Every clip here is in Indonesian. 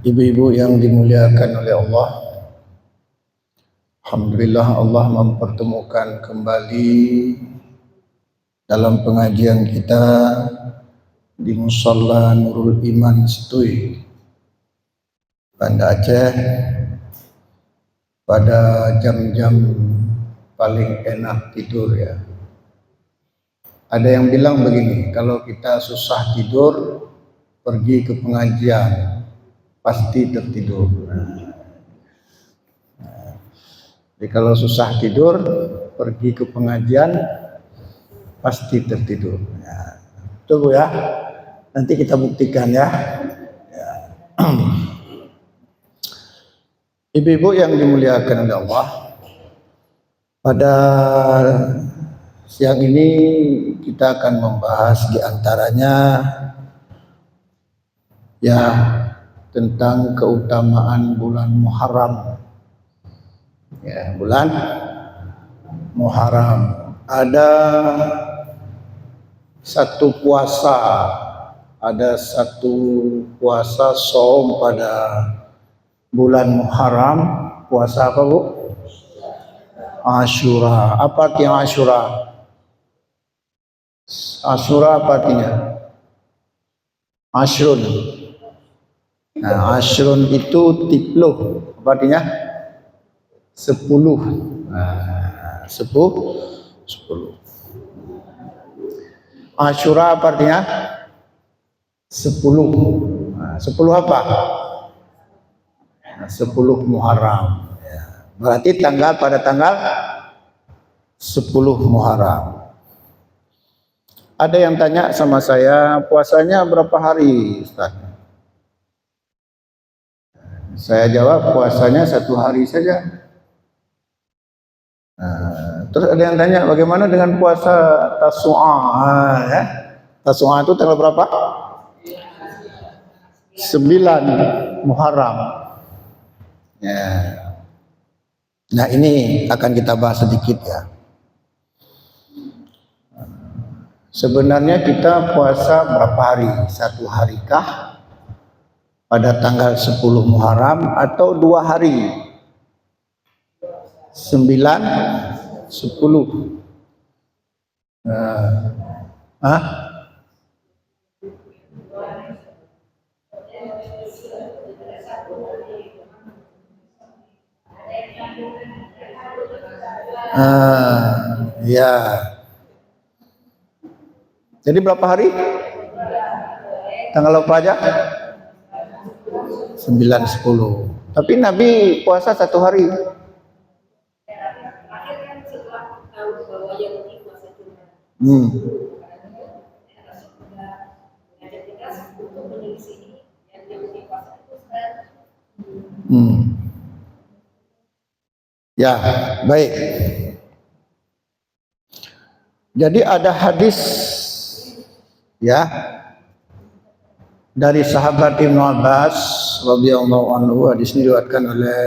Ibu-ibu yang dimuliakan oleh Allah, alhamdulillah Allah mempertemukan kembali dalam pengajian kita di Musalla Nurul Iman Setui, Banda Aceh, pada jam-jam paling enak tidur ya. Ada yang bilang begini, kalau kita susah tidur, pergi ke pengajian, pasti tertidur. Jadi kalau susah tidur, pergi ke pengajian, pasti tertidur. Ya. Tunggu ya, nanti kita buktikan ya. Ibu-ibu yang dimuliakan oleh Allah, pada siang ini kita akan membahas diantaranya ya tentang keutamaan bulan Muharram. Ya, bulan Muharram. Ada satu puasa saum pada bulan Muharram. Puasa apa, Bu? Asyura. Apa artinya Asyura? Asyura apa artinya? Ashrun. Nah, Ashrun itu 30. Apa artinya? 10. Nah, 10. Asyura apa artinya? 10. Nah, 10 apa? Nah, 10 Muharram. Ya. Berarti pada tanggal 10 Muharram. Ada yang tanya sama saya, puasanya berapa hari, Ustaz? Saya jawab, puasanya 1 hari saja. Nah, terus ada yang tanya, bagaimana dengan puasa Tasu'ah? Ya? Tasu'ah itu tanggal berapa? 9 Muharram. Ya. Nah, ini akan kita bahas sedikit ya. Sebenarnya kita puasa berapa hari? 1 harikah pada tanggal 10 Muharram atau 2 hari? 9, 10. Ya. Jadi berapa hari? Tanggal apa aja? 9, 10. Tapi Nabi puasa 1 hari. Ya, baik. Jadi ada hadis ya dari sahabat Ibnu Abbas radhiyallahu anhu, hadis ini diriwayatkan oleh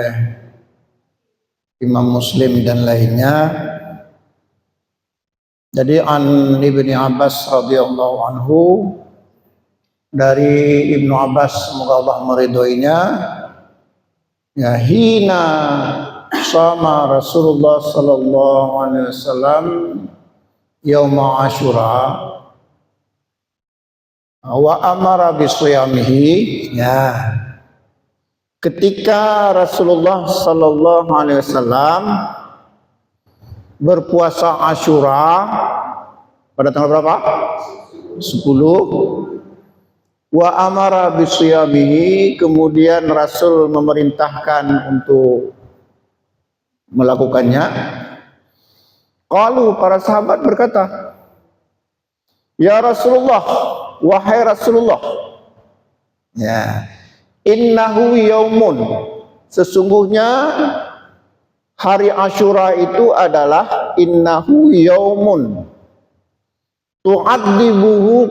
Imam Muslim dan lainnya. Jadi an Ibnu Abbas radhiyallahu anhu, dari Ibnu Abbas semoga Allah meridhoinya, ya, hina sama Rasulullah sallallahu alaihi wasallam yaum Asyura wa amara bisiyamihi. Ya, ketika Rasulullah sallallahu alaihi wasallam berpuasa Asyura pada tanggal berapa? 10. Wa amara bisiyamihi, kemudian Rasul memerintahkan untuk melakukannya. Qalu, para sahabat berkata, ya Rasulullah, wahai Rasulullah, ya, innahu yaumun, sesungguhnya hari Asyura itu adalah innahu yaumun tu'addibuhu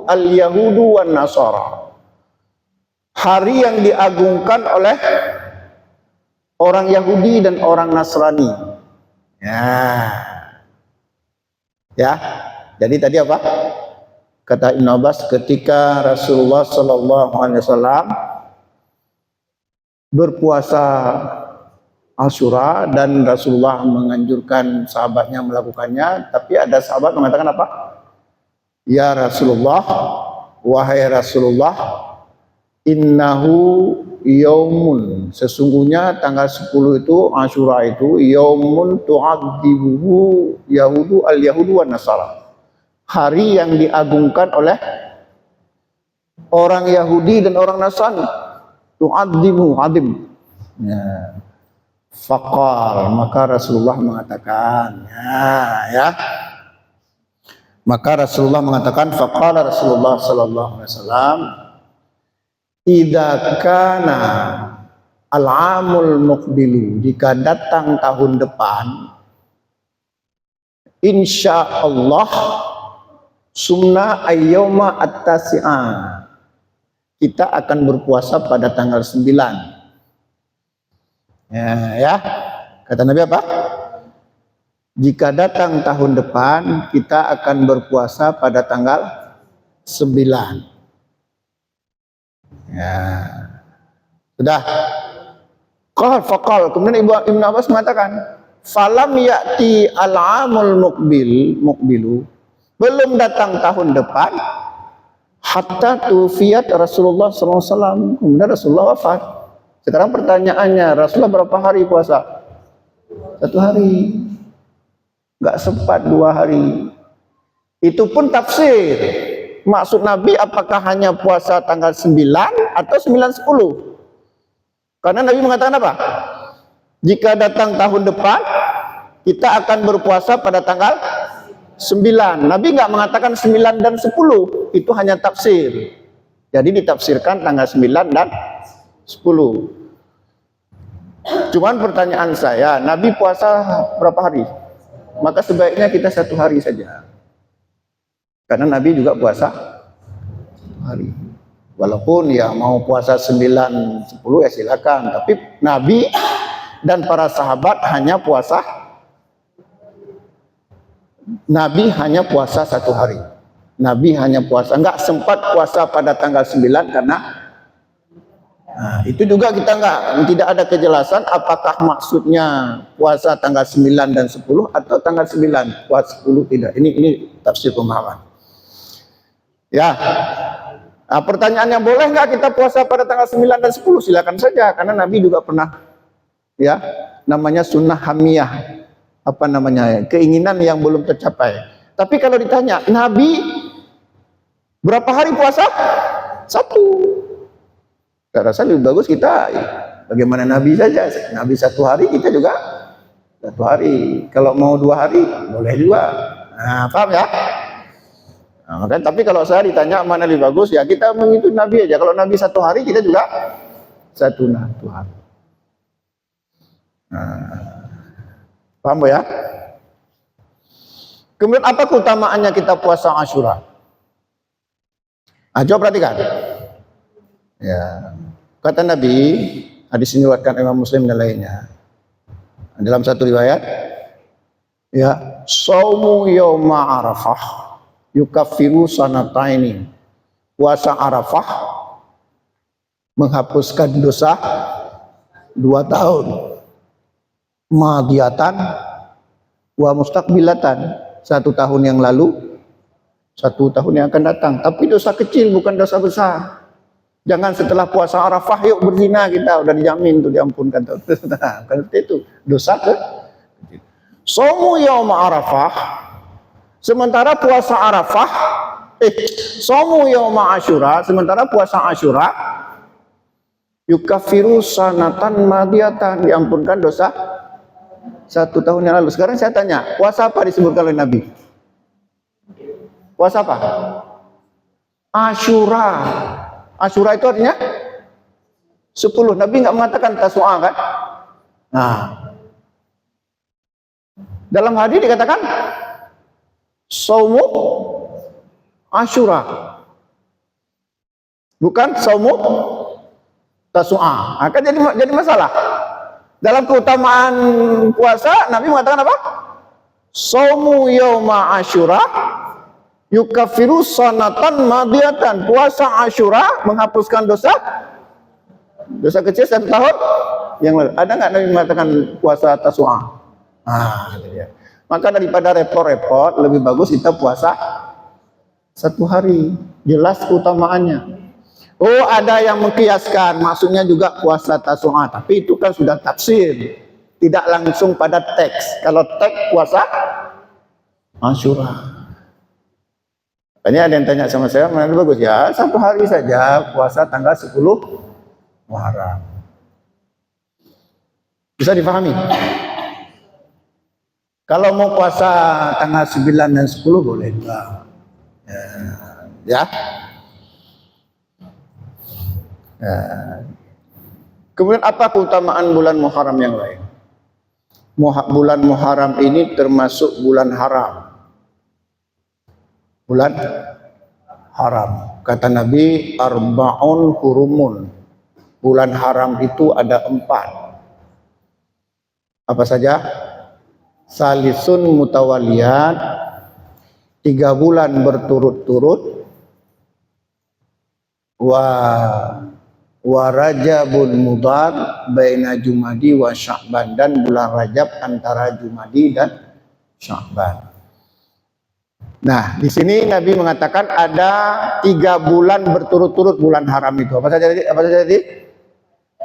al-yahudu wan nasara, hari yang diagungkan oleh orang Yahudi dan orang Nasrani. Ya. Ya. Jadi tadi apa? Kata Ibn Abbas, ketika Rasulullah Sallallahu Alaihi Wasallam berpuasa Asyura dan Rasulullah menganjurkan sahabatnya melakukannya, tapi ada sahabat mengatakan apa? Ya Rasulullah, wahai Rasulullah, innahu yaumun, sesungguhnya tanggal 10 itu Asyura itu yaumun tu'adzibuhu yahudu al-yahudu wan nasara, hari yang diagungkan oleh orang Yahudi dan orang Nasrani. Tu'adzibu adim ya. Faqal, maka Rasulullah mengatakan ya. Maka Rasulullah mengatakan, faqala Rasulullah sallallahu alaihi wasallam, idza kana al-amul muqbilu, jika datang tahun depan, insyaallah sumna ayyama at-tasi'a, kita akan berpuasa pada tanggal 9. Ya, kata Nabi apa? Jika datang tahun depan, kita akan berpuasa pada tanggal 9. Ya, sudah. Faqal, kemudian Ibnu Abbas mengatakan, falam ya'ti al-amul muqbilu, belum datang tahun depan, hatta tufiyat Rasulullah SAW, kemudian Rasulullah wafat. Sekarang pertanyaannya, Rasulullah berapa hari puasa? 1 hari, nggak sempat 2 hari. Itu pun tafsir. Maksud Nabi apakah hanya puasa tanggal 9 atau 9-10? Karena Nabi mengatakan apa? Jika datang tahun depan, kita akan berpuasa pada tanggal 9. Nabi nggak mengatakan 9 dan 10. Itu hanya tafsir. Jadi ditafsirkan tanggal 9 dan 10. Cuman pertanyaan saya, Nabi puasa berapa hari? Maka sebaiknya kita 1 hari saja. Karena Nabi juga puasa 1 hari. Walaupun ya mau puasa 9, 10 ya silakan. Tapi Nabi dan para sahabat hanya puasa 1 hari. Nabi hanya puasa, enggak sempat puasa pada tanggal 9 karena itu juga kita tidak ada kejelasan apakah maksudnya puasa tanggal 9 dan 10 atau tanggal 9 puasa 10 tidak. Ini tafsir pemahaman. Ya. Pertanyaannya, boleh nggak kita puasa pada tanggal 9 dan 10? Silakan saja, karena Nabi juga pernah ya, namanya sunnah hamiyah. Keinginan yang belum tercapai. Tapi kalau ditanya, Nabi berapa hari puasa? 1. Saya rasa lebih bagus kita bagaimana Nabi saja. Nabi 1 hari, kita juga 1 hari. Kalau mau 2 hari, boleh juga. Nah, paham ya? Nah, tapi kalau saya ditanya mana lebih bagus, ya kita mengikuti Nabi aja. Kalau Nabi 1 hari, kita juga 1 hari. Nah, paham ya? Kemudian apa keutamaannya kita puasa Asyura? Coba perhatikan. Ya, kata Nabi, hadis ini diriwayatkan Imam Muslim dan lainnya. Dalam satu riwayat, ya, saumu yauma Arafah yukaffiru sanataini. Puasa Arafah menghapuskan dosa 2 tahun. Madiyatan wa mustaqbilatan, 1 tahun yang lalu, 1 tahun yang akan datang. Tapi dosa kecil, bukan dosa besar. Jangan setelah puasa Arafah yuk berzina, kita udah dijamin tuh diampunkan. Nah, kan seperti itu. Dosa kecil. Somu yauma Arafah, sementara puasa Arafah, somu yauma Asyura, sementara puasa Asyura, yukaffiru sanatan madiyatan, diampunkan dosa 1 tahun yang lalu. Sekarang saya tanya, puasa apa disebutkan oleh Nabi? Puasa apa? Asyura. Asyura itu artinya 10. Nabi nggak mengatakan Tasu'a kan? Nah, dalam hadis dikatakan saumu Asyura, bukan saumu Tasu'a. Akan jadi masalah. Dalam keutamaan puasa, Nabi mengatakan apa? Saumu yauma Asyura Yukaffiru sanatan madiyatan. Puasa Asyura menghapuskan dosa kecil 1 tahun yang lalu. Ada nggak Nabi mengatakan puasa Tasu'a? Itu dia. Maka daripada repot-repot, lebih bagus kita puasa 1 hari. Jelas keutamaannya. Oh, ada yang mengkiaskan, maksudnya juga puasa Tasu'a, tapi itu kan sudah tafsir, tidak langsung pada teks. Kalau teks puasa Asyura. Ini ada yang tanya sama saya, mana lebih bagus? Ya, 1 hari saja puasa tanggal 10 Muharram. Bisa dipahami? Kalau mau puasa tanggal 9 dan 10 boleh juga. Ya. Kemudian apa keutamaan bulan Muharram yang lain? Bulan Muharram ini termasuk bulan haram. Bulan haram. Kata Nabi, arba'un hurumun. Bulan haram itu ada 4. Apa saja? Salisun mutawaliyat, 3 bulan berturut-turut. Wa Rajabun mudhar baina Jumadi wa Sya'ban, dan bulan Rajab antara Jumadi dan Sya'ban. Nah, di sini Nabi mengatakan ada 3 bulan berturut-turut bulan haram itu. Apa saja tadi?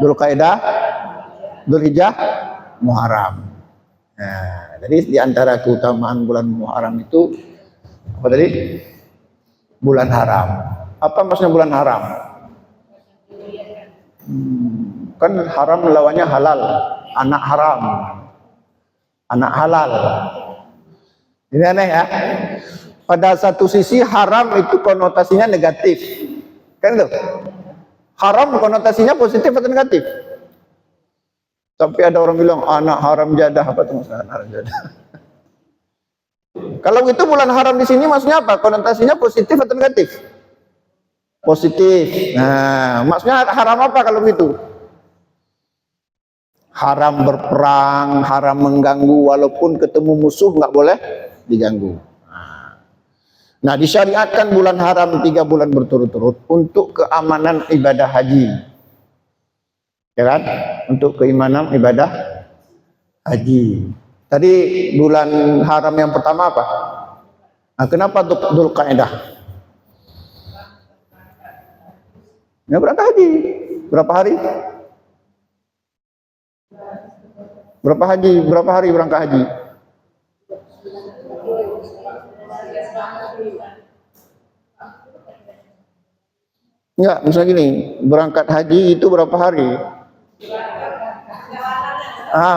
Dzulqa'dah, Dzulhijjah, Muharram. Nah, jadi di antara keutamaan bulan Muharram itu apa tadi? Bulan haram. Apa maksudnya bulan haram? Kan haram lawannya halal, anak haram, anak halal. Ini aneh ya. Pada satu sisi haram itu konotasinya negatif, kan itu? Haram konotasinya positif atau negatif? Tapi ada orang bilang anak haram jadah, apa itu maksudnya haram jadah? Kalau itu bulan haram di sini maksudnya apa? Konotasinya positif atau negatif? Positif. Nah, maksudnya haram apa kalau begitu? Haram berperang, haram mengganggu, walaupun ketemu musuh nggak boleh diganggu. Nah, disyariatkan bulan haram 3 bulan berturut-turut untuk keamanan ibadah haji. Ya kan? Untuk keimanan ibadah haji. Tadi bulan haram yang pertama apa? Nah, kenapa Dzulqa'dah? Ya, berangkat haji. Berapa hari? Berapa hari berangkat haji? Enggak, misalnya gini, berangkat haji itu berapa hari?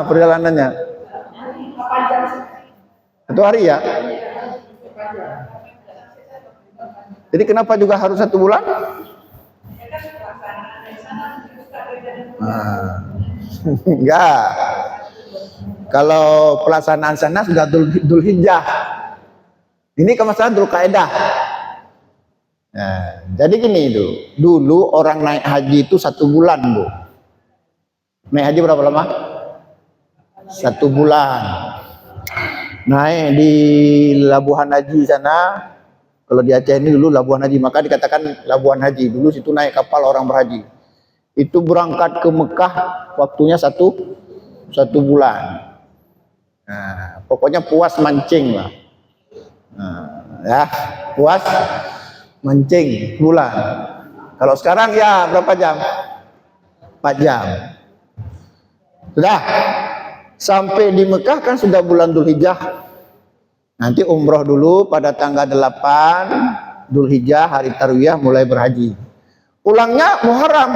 Perjalanannya 1 hari ya? Jadi kenapa juga harus 1 bulan? Enggak. Kalau pelaksanaan sana sudah Dzulhijjah. Ini kemasan Dzulqa'dah. Nah, jadi gini itu, dulu orang naik haji itu 1 bulan, Bu. Naik haji berapa lama? 1 bulan. Naik di Labuhan Haji sana, kalau di Aceh ini dulu Labuhan Haji, maka dikatakan Labuhan Haji. Dulu situ naik kapal orang berhaji. Itu berangkat ke Mekah waktunya 1 bulan. Nah, pokoknya puas mancing lah. Nah, ya, puas mancing bulan. Kalau sekarang ya berapa jam? 4 jam. Sudah sampai di Mekah kan sudah bulan Dzulhijjah. Nanti umroh dulu pada tanggal 8 Dzulhijjah, hari tarwiyah mulai berhaji. Pulangnya Muharram.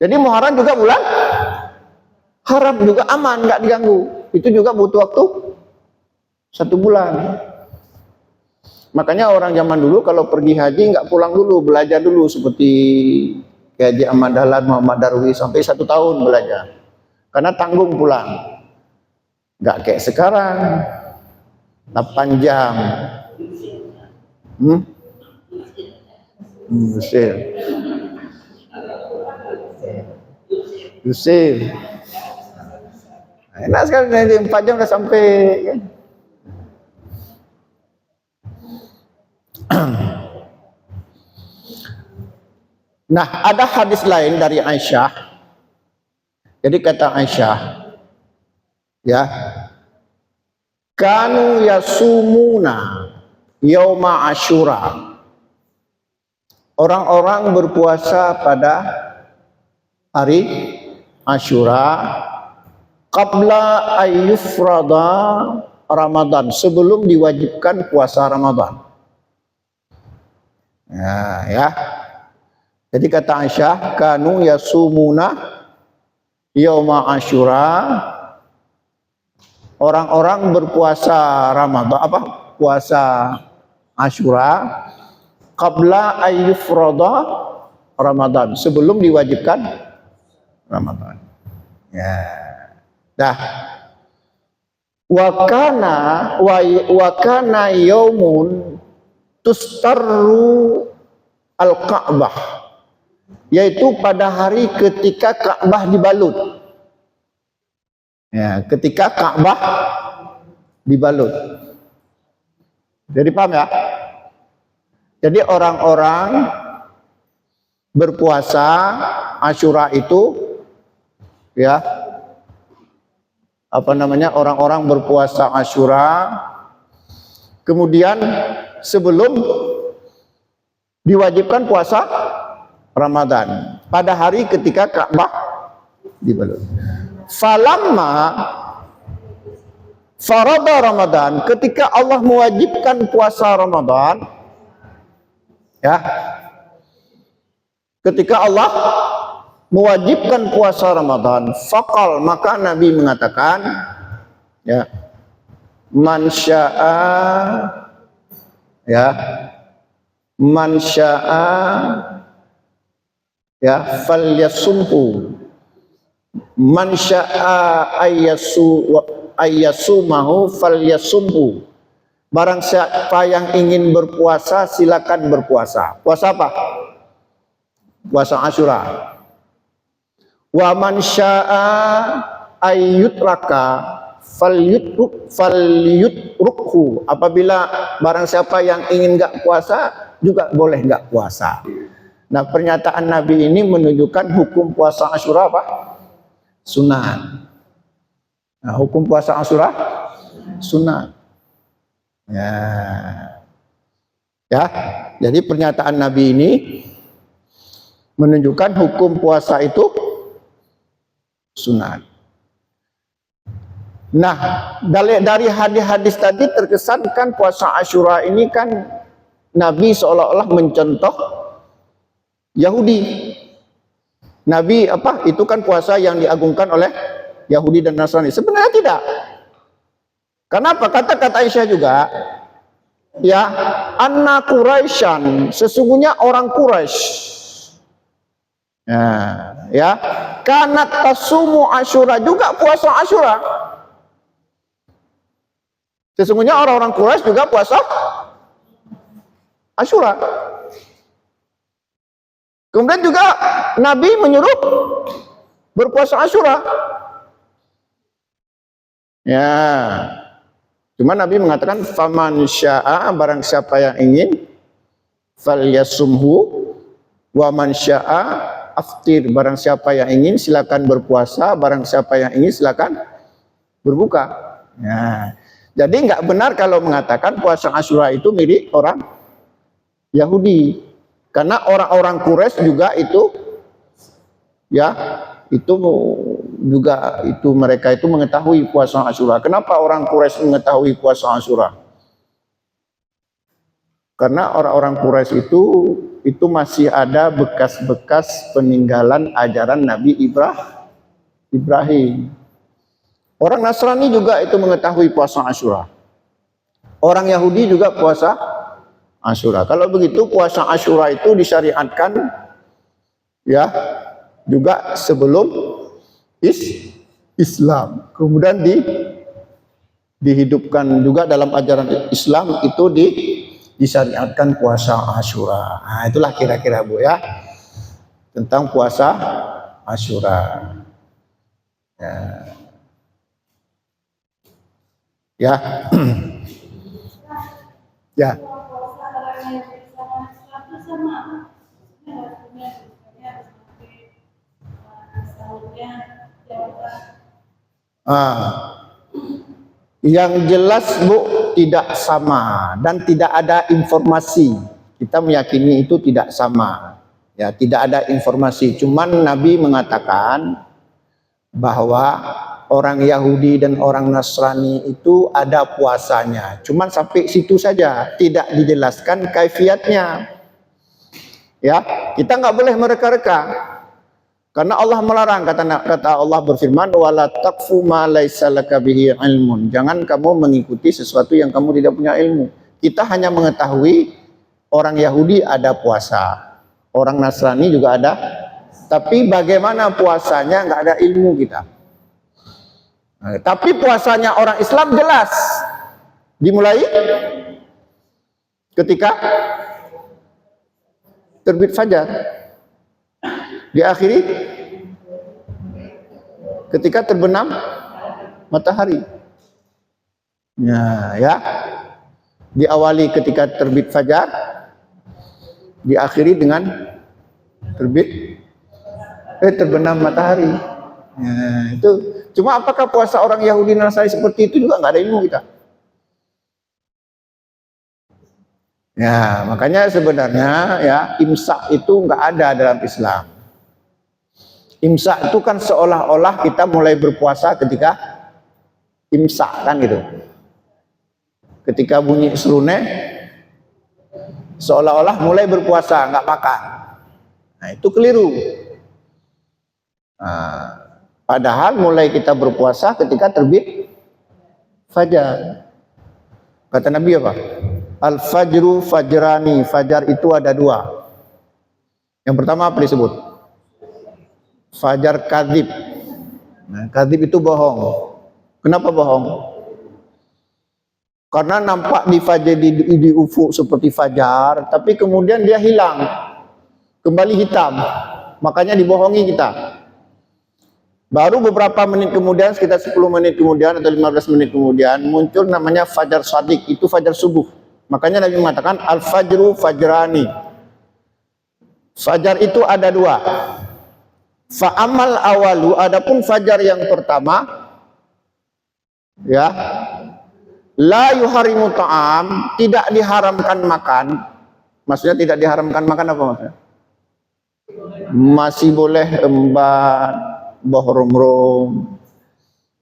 Jadi Muharram juga bulan haram, juga aman, nggak diganggu. Itu juga butuh waktu 1 bulan. Makanya orang zaman dulu kalau pergi haji nggak pulang dulu, belajar dulu seperti Haji Ahmad Dahlan, Muhammad Darwi sampai 1 tahun belajar. Karena tanggung pulang. Nggak kayak sekarang 8 jam. Yusir. Enak sekali nanti 4 jam udah sampai. Nah, ada hadis lain dari Aisyah. Jadi kata Aisyah, ya, kanu yasumuna yauma Asyura. Orang-orang berpuasa pada hari Asyura qabla ayyufrada Ramadan, sebelum diwajibkan puasa Ramadan. Ya. Jadi kata Aisyah, kanu yasumuna yauma Asyura, orang-orang berpuasa Ramadan, puasa Asyura qabla ayyufrada Ramadan, sebelum diwajibkan Ramadan. Ya. Dah. Wa kana yaumun tustarru al-Ka'bah, yaitu pada hari ketika Ka'bah dibalut. Ya, ketika Ka'bah dibalut. Jadi paham ya? Jadi orang-orang berpuasa Asyura itu, ya, orang-orang berpuasa Asyura, kemudian sebelum diwajibkan puasa Ramadan, pada hari ketika Ka'bah dibalut. Falamma farada Ramadan, ketika Allah mewajibkan puasa Ramadan, ya, ketika Allah mewajibkan puasa Ramadan, faqal, maka Nabi mengatakan, ya, man syaa, ya, man syaa, ya, falyasumhu, man syaa ayyasumahu falyasumhu, barang siapa yang ingin berpuasa silakan berpuasa. Puasa apa? Puasa Asyura. Wa man syaa ayyutraka falyutrukhu, apabila barang siapa yang ingin enggak puasa juga boleh enggak puasa. Nah, pernyataan Nabi ini menunjukkan hukum puasa Asyura apa? Sunat. Nah, hukum puasa Asyura sunat. Ya. Ya. Jadi pernyataan Nabi ini menunjukkan hukum puasa itu sunat. Nah, dari hadis-hadis tadi terkesan kan puasa Asyura ini kan Nabi seolah-olah mencontoh Yahudi. Nabi itu kan puasa yang diagungkan oleh Yahudi dan Nasrani. Sebenarnya tidak. Kenapa? Kata-kata Aisyah juga, ya, anna Quraisyan, sesungguhnya orang Quraisy, ya, kanat tasumu Asyura, juga puasa Asyura. Sesungguhnya orang-orang Quraisy juga puasa Asyura. Kemudian juga Nabi menyuruh berpuasa Asyura. Ya. Cuma Nabi mengatakan faman syaa, barang siapa yang ingin, falyasumhu, wa man syaa aftir, barang siapa yang ingin silakan berpuasa, barang siapa yang ingin silakan berbuka. Ya. Jadi nggak benar kalau mengatakan puasa Asyura itu milik orang Yahudi, karena orang-orang Quraisy juga itu, ya, itu juga mereka itu mengetahui puasa Asyura. Kenapa orang Quraisy mengetahui puasa Asyura? Karena orang-orang Quraisy itu masih ada bekas-bekas peninggalan ajaran Nabi Ibrahim. Orang Nasrani juga itu mengetahui puasa Asyura. Orang Yahudi juga puasa Asyura. Kalau begitu puasa Asyura itu disyariatkan, ya, juga sebelum Islam. Kemudian dihidupkan juga dalam ajaran Islam itu disyariatkan puasa Asyura. Nah, itulah kira-kira Bu, ya, tentang puasa Asyura. Ya. Ya. Ya. Yang jelas Bu, tidak sama dan tidak ada informasi. Kita meyakini itu tidak sama. Ya, tidak ada informasi. Cuman Nabi mengatakan bahwa orang Yahudi dan orang Nasrani itu ada puasanya. Cuman sampai situ saja, tidak dijelaskan kaifiatnya. Ya, kita nggak boleh mereka-reka. Karena Allah melarang, kata Allah berfirman, wala taqfu ma laisa laka bihi ilmun. Jangan kamu mengikuti sesuatu yang kamu tidak punya ilmu. Kita hanya mengetahui orang Yahudi ada puasa, orang Nasrani juga ada. Tapi bagaimana puasanya nggak ada ilmu kita. Tapi puasanya orang Islam jelas. Dimulai ketika terbit fajar, diakhiri ketika terbenam matahari. Ya, diawali ketika terbit fajar, diakhiri dengan terbenam matahari. Itu cuma apakah puasa orang Yahudi dan Nasrani seperti itu juga nggak ada ilmu kita. Ya, makanya sebenarnya ya imsak itu nggak ada dalam Islam. Imsak itu kan seolah-olah kita mulai berpuasa ketika imsak kan gitu. Ketika bunyi serunai, seolah-olah mulai berpuasa, nggak makan. Nah, itu keliru. Padahal mulai kita berpuasa ketika terbit fajar. Kata Nabi apa? Al-fajru fajrani. Fajar itu ada dua. Yang pertama apa disebut? Fajar kadzib. Nah, kadzib itu bohong. Kenapa bohong? Karena nampak di ufuk seperti fajar, tapi kemudian dia hilang, kembali hitam. Makanya dibohongi kita. Baru beberapa menit kemudian, sekitar 10 menit kemudian atau 15 menit kemudian muncul namanya fajar shadiq, itu fajar subuh. Makanya Nabi mengatakan al-fajru fajrani. Fajar itu ada dua. Fa'amal awalu, adapun fajar yang pertama, ya, la yuharimu ta'am, tidak diharamkan makan. Maksudnya tidak diharamkan makan apa maksudnya? Masih boleh embat, bohrom-rom,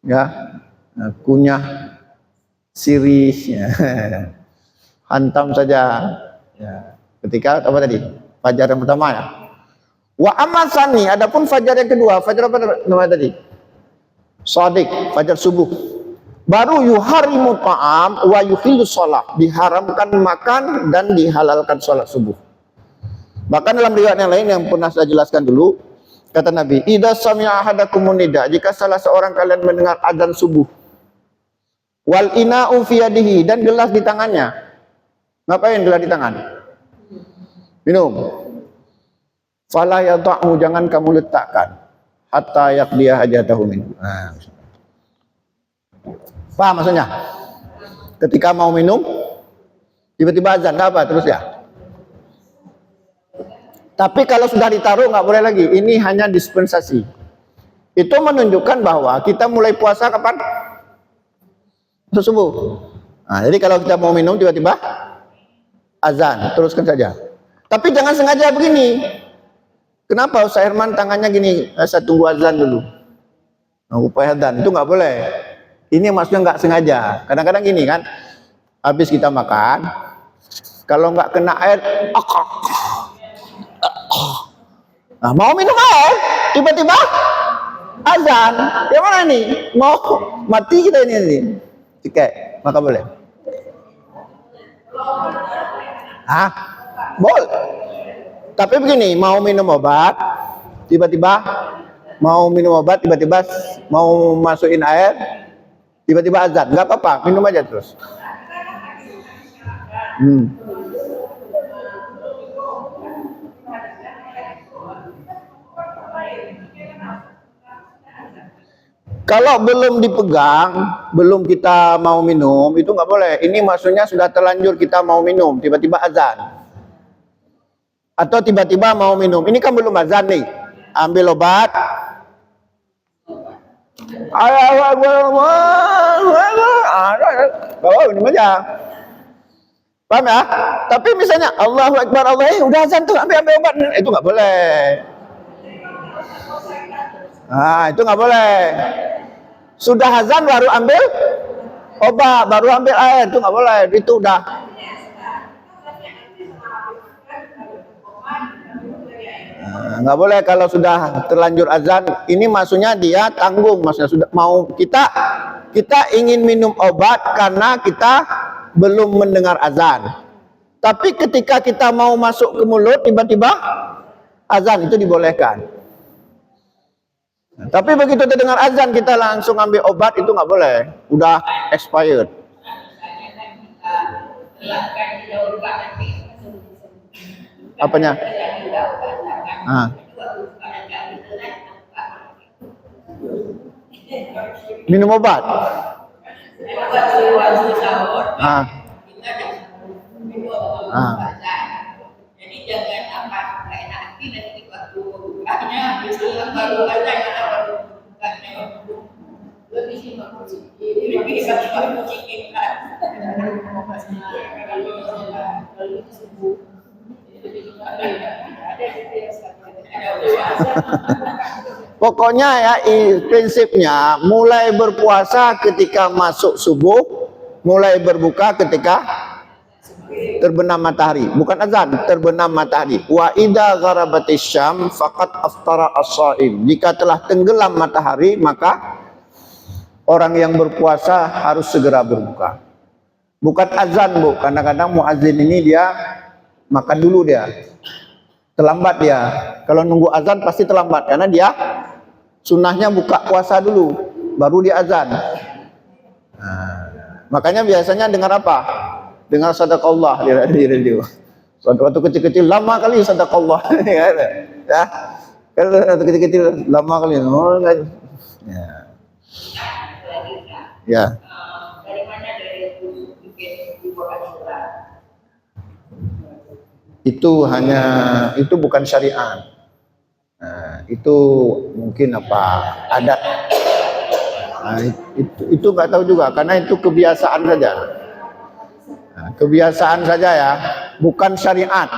ya, kunyah, sirih, ya. Hantam saja. Ya. Ketika apa tadi? Fajar yang pertama ya. Wa amasani, adapun fajar yang kedua, fajar apa namanya tadi? Shadiq, fajar subuh. Baru yuharimu ta'am wa yuhillu sholat, diharamkan makan dan dihalalkan sholat subuh. Bahkan dalam riwayat yang lain yang pernah saya jelaskan dulu, kata Nabi, idza sami'a ahadakumun nida, jika salah seorang kalian mendengar adzan subuh, wal ina'u fi yadihi, dan gelas di tangannya. Ngapain gelas di tangan? Minum. Fala yada'u, jangan kamu letakkan hatta yaqdiya hajatahu minhu. Nah, paham maksudnya? Ketika mau minum, tiba-tiba azan, nggak apa terus ya. Tapi kalau sudah ditaruh nggak boleh lagi. Ini hanya dispensasi. Itu menunjukkan bahwa kita mulai puasa kapan? Subuh. Nah, jadi kalau kita mau minum tiba-tiba azan, teruskan saja. Tapi jangan sengaja begini. Kenapa Ustaz Herman tangannya gini? Saya tunggu azan dulu. Nah, upaya azan itu nggak boleh. Ini maksudnya nggak sengaja. Kadang-kadang gini kan, habis kita makan, kalau nggak kena air, nah, mau minum air, tiba-tiba azan. Yang mana nih? Mau mati kita ini. Oke, maka boleh. Boleh. Tapi begini, mau minum obat, tiba-tiba mau masukin air, tiba-tiba azan, nggak apa-apa, minum aja terus. Kalau belum dipegang, belum kita mau minum, itu nggak boleh. Ini maksudnya sudah terlanjur kita mau minum, tiba-tiba azan. Atau tiba-tiba mau minum, ini kan belum azan nih. Ambil obat, Allahu Akbar, Allahu Akbar. Bawa ini aja. Paham ya? Tapi misalnya Allahu Akbar, Allah, udah azan tuh, ambil obat. Itu nggak boleh. Itu nggak boleh. Sudah azan baru ambil obat, baru ambil air, itu nggak boleh. Itu udah. Nggak boleh kalau sudah terlanjur azan. Ini maksudnya dia tanggung, maksudnya sudah mau kita ingin minum obat karena kita belum mendengar azan. Tapi ketika kita mau masuk ke mulut tiba-tiba azan, itu dibolehkan. Tapi begitu terdengar azan kita langsung ambil obat, itu nggak boleh, udah expired. Apanya? Minum obat. Jadi jangan apa nggak enak hati nanti waktu bukanya misalnya baru aja baru bukanya lebih sih Pokoknya ya prinsipnya mulai berpuasa ketika masuk subuh, mulai berbuka ketika terbenam matahari, bukan azan, terbenam matahari. Wa idza gharabatis syam faqad aftara as-shaim. Jika telah tenggelam matahari maka orang yang berpuasa harus segera berbuka. Bukan azan, Bu. Kadang-kadang muazin ini dia makan dulu dia. Terlambat dia. Kalau nunggu azan pasti terlambat karena dia sunnahnya buka puasa dulu baru dia azan. Makanya biasanya dengar apa? Dengar sadaqallah di radio. Waktu kecil-kecil lama kali sadaqallah. Ya. Kalau waktu kecil-kecil lama kali. Ya. Ya. dari mana dari bikin buku Asyura? Itu bukan syariat. Itu mungkin apa adat. Itu nggak tahu juga karena itu kebiasaan saja. Kebiasaan saja ya, bukan syariat.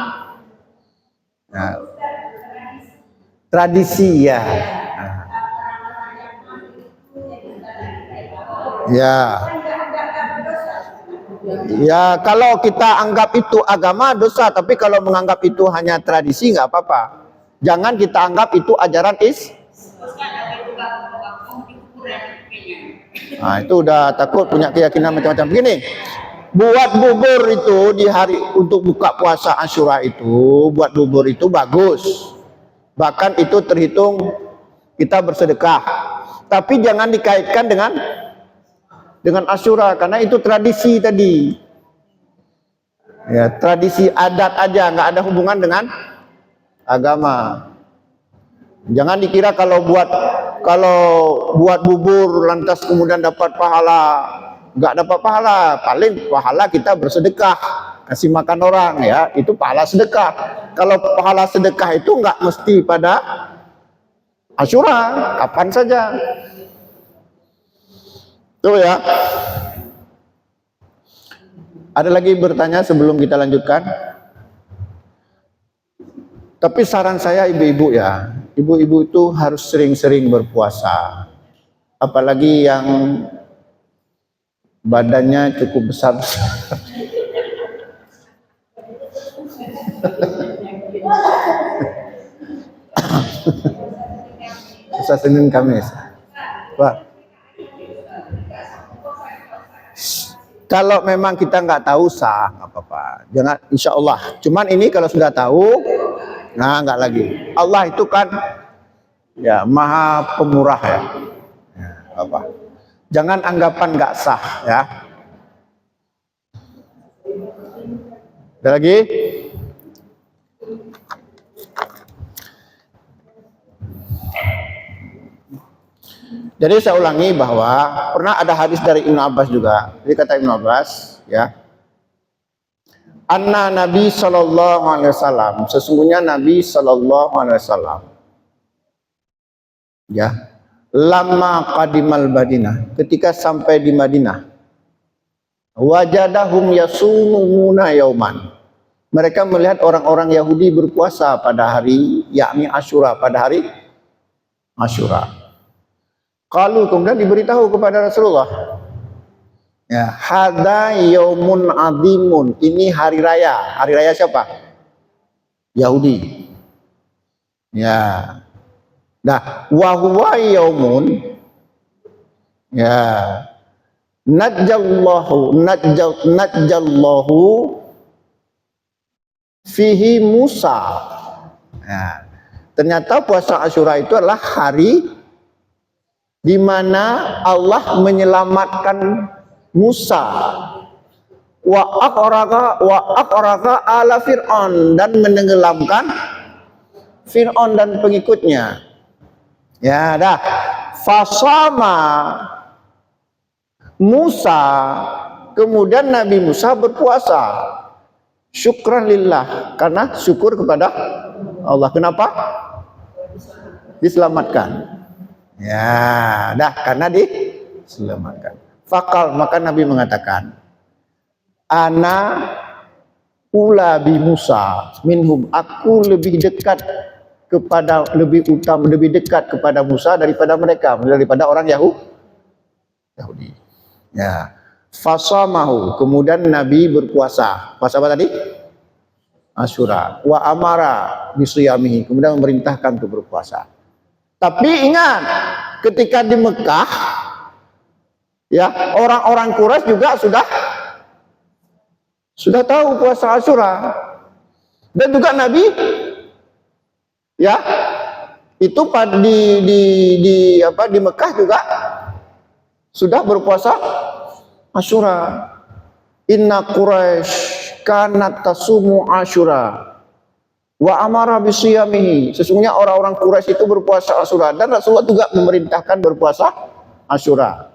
Tradisi ya. Ya, kalau kita anggap itu agama dosa, tapi kalau menganggap itu hanya tradisi nggak apa-apa. Jangan kita anggap itu ajaran itu udah takut punya keyakinan macam-macam. Begini, buat bubur itu di hari untuk buka puasa Asyura itu, buat bubur itu bagus. Bahkan itu terhitung kita bersedekah. Tapi jangan dikaitkan dengan Asyura karena itu tradisi tadi. Ya, tradisi adat aja, nggak ada hubungan dengan agama. Jangan dikira kalau buat bubur lantas kemudian dapat pahala. Nggak dapat pahala, paling pahala kita bersedekah, kasih makan orang ya, itu pahala sedekah. Kalau pahala sedekah itu nggak mesti pada Asyura, kapan saja. Tuh ya. Ada lagi bertanya sebelum kita lanjutkan? Tapi saran saya ibu-ibu ya, ibu-ibu itu harus sering-sering berpuasa. Apalagi yang badannya cukup besar. Puasa Senin Kamis. Wah. Kalau memang kita nggak tahu sah, nggak apa-apa. Jangan, insya Allah. Cuman ini kalau sudah tahu, nah nggak lagi. Allah itu kan ya maha pemurah ya. Apa? Jangan anggapan nggak sah ya. Ada lagi? Jadi saya ulangi bahwa pernah ada hadis dari Ibnu Abbas juga. Jadi kata Ibnu Abbas, ya, anna Nabi Sallallahu Alaihi Wasallam, sesungguhnya Nabi Sallallahu Alaihi Wasallam, ya, Lama qadimal Madinah, ketika sampai di Madinah, wajadahum yasumuna yauman. Mereka melihat orang-orang Yahudi berpuasa pada hari, yakni Asyura, pada hari Asyura. Kalau kemudian diberitahu kepada Rasulullah, ya, hada yaumun azimun, ini hari raya. Hari raya siapa? Yahudi. Ya. Nah, wa huwa yaumun, ya, najjallahu fihi Musa. Nah, ternyata puasa Asyura itu adalah hari di mana Allah menyelamatkan Musa wa akhraqa ala Fir'aun, dan menenggelamkan Fir'aun dan pengikutnya. Ya, dah. Fasama Musa, kemudian Nabi Musa berpuasa. Syukran lillah, karena syukur kepada Allah. Kenapa? Diselamatkan. Ya, dah, karena diselamatkan. Fakal, maka Nabi mengatakan, ana ula bi Musa minhum, aku lebih dekat kepada, lebih utama, lebih dekat kepada Musa daripada mereka, daripada orang Yahudi. Ya, fasamahu, kemudian Nabi berpuasa. Puasa apa tadi? Asyura. Wa amara bisiyamihi, kemudian memerintahkan untuk berpuasa. Tapi ingat, ketika di Mekah, ya, orang-orang Quraisy juga sudah tahu puasa Asyura. Dan juga Nabi, ya, itu di Mekah juga sudah berpuasa Asyura. Inna Quraisy kanat tasumu Asyura wa amara bisiyamihi. Sesungguhnya orang-orang Quraisy itu berpuasa Asyura, dan Rasulullah juga memerintahkan berpuasa Asyura.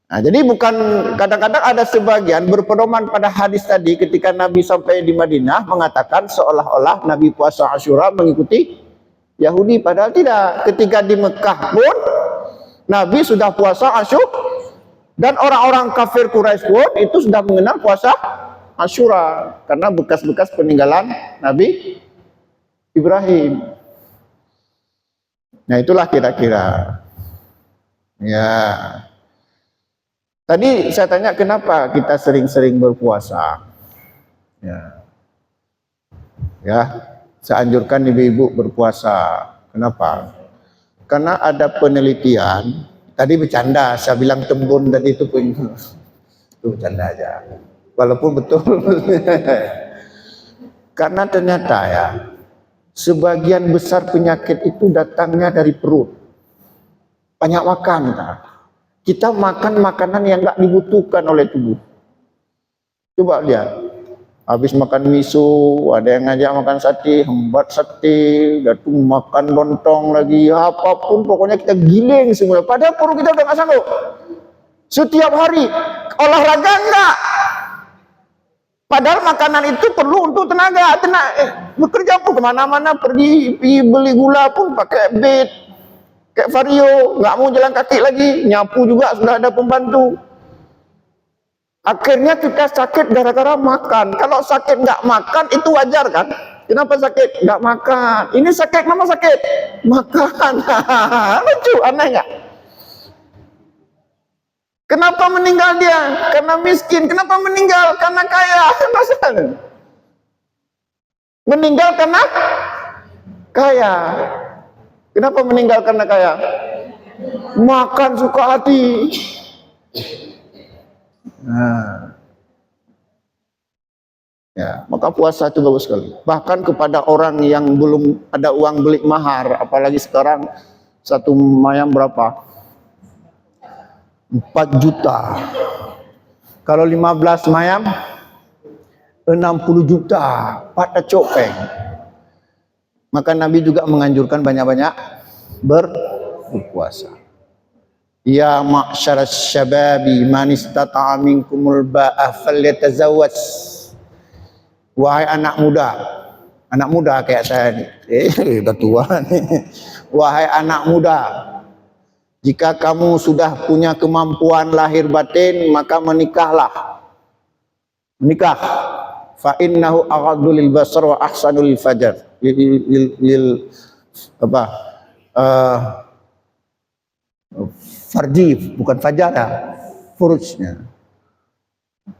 Nah, jadi bukan, kadang-kadang ada sebagian berpedoman pada hadis tadi ketika Nabi sampai di Madinah mengatakan seolah-olah Nabi puasa Asyura mengikuti Yahudi, padahal tidak. Ketika di Mekah pun Nabi sudah puasa Asyura, dan orang-orang kafir Quraisy pun itu sudah mengenal puasa Asyura karena bekas-bekas peninggalan Nabi Ibrahim. Nah, itulah kira-kira. Ya. Tadi saya tanya kenapa kita sering-sering berpuasa. Ya. Ya, saya anjurkan ibu-ibu berpuasa. Kenapa? Karena ada penelitian. Tadi bercanda, saya bilang tembun tadi itu pun itu bercanda aja. Walaupun betul. Karena ternyata ya, sebagian besar penyakit itu datangnya dari perut. Banyak makan kita makan makanan yang nggak dibutuhkan oleh tubuh. Coba lihat, habis makan miso, ada yang ngajak makan sate, hembat sate, datung makan lontong lagi, apapun pokoknya kita giling semua. Padahal perut kita udah nggak sanggup. Setiap hari olahraga enggak. Padahal makanan itu perlu untuk tenaga, bekerja pun kemana-mana, pergi beli gula pun pakai bed, kayak vario, nggak mau jalan kaki lagi, nyapu juga sudah ada pembantu. Akhirnya kita sakit gara-gara makan. Kalau sakit nggak makan itu wajar kan? Kenapa sakit? Nggak makan. Ini sakit, kenapa sakit? Makan. Lucu, aneh nggak? Kenapa meninggal dia? Karena miskin. Kenapa meninggal? Karena kaya. Meninggal karena kaya. Kenapa meninggal karena kaya? Makan suka hati. Nah, ya, maka puasa itu bagus sekali. Bahkan kepada orang yang belum ada uang beli mahar, apalagi sekarang satu mayam berapa? 4 juta. Kalau 15 mayam 60 juta pada copeng. Maka Nabi juga menganjurkan banyak-banyak berpuasa. Ya ma'syaras syababi man istata'a minkumul ba'a falyatazawwaj. Wahai anak muda kayak saya nih. Udah tua nih. Wahai anak muda, Jika kamu sudah punya kemampuan lahir batin, maka menikahlah. Menikah. Fa innahu aghaddu lil basar wa ahsanu lil fajar. Farji, bukan fajar ya, furujnya.